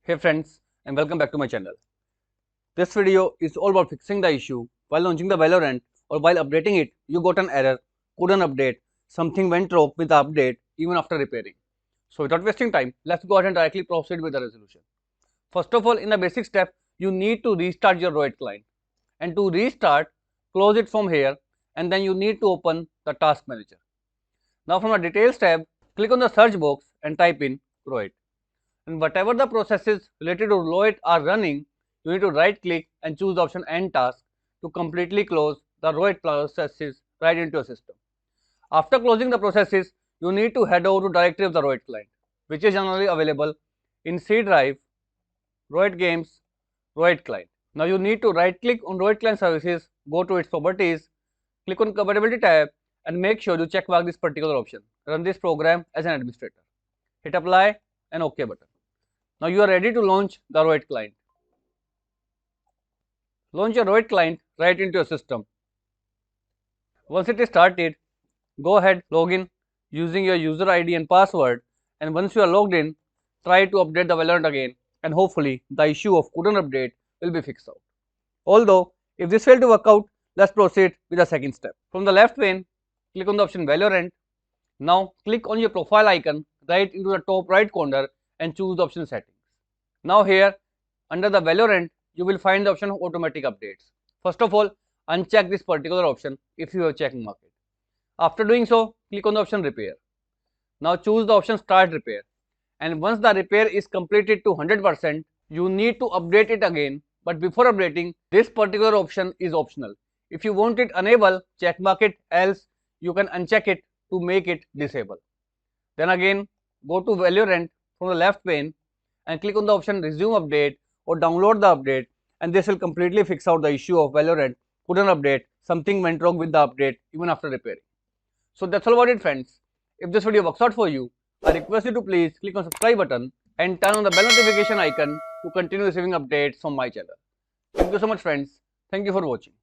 Hey friends, and welcome back to my channel. This video is all about fixing the issue while launching the Valorant or while updating it. You got an error, couldn't update, something went wrong with the update even after repairing. So without wasting time, let's go ahead and directly proceed with the resolution. First of all, in the basic step, you need to restart your Riot client. And to restart, close it from here, and then you need to open the task manager. Now from the details tab, click on the search box and type in Riot. And whatever the processes related to Riot are running, you need to right click and choose the option End Task to completely close the Riot processes right into your system. After closing the processes, you need to head over to directory of the Riot client, which is generally available in C drive, Riot Games, Riot client. Now you need to right click on Riot client services, go to its properties, click on compatibility tab and make sure you check mark this particular option, run this program as an administrator. Hit apply and OK button. Now you are ready to launch the Riot client. Launch your Riot client right into your system. Once it is started, go ahead, log in using your user ID and password, and once you are logged in, try to update the Valorant again, and hopefully the issue of couldn't update will be fixed out. Although, if this failed to work out, let's proceed with the second step. From the left pane, click on the option Valorant. Now click on your profile icon right into the top right corner and choose the option Settings. Now here, under the Valorant, you will find the option of automatic updates. First of all, uncheck this particular option if you have checked mark it. After doing so, click on the option Repair. Now choose the option Start Repair. And once the repair is completed to 100%, you need to update it again. But before updating, this particular option is optional. If you want it enable, check mark it, else you can uncheck it to make it disable. Then again, go to Valorant from the left pane and click on the option Resume Update or download the update, and this will completely fix out the issue of Valorant couldn't update, something went wrong with the update even after repairing. So that's all about it friends. If this video works out for you, I request you to please click on subscribe button and turn on the bell notification icon to continue receiving updates from my channel. Thank you so much friends. Thank you for watching.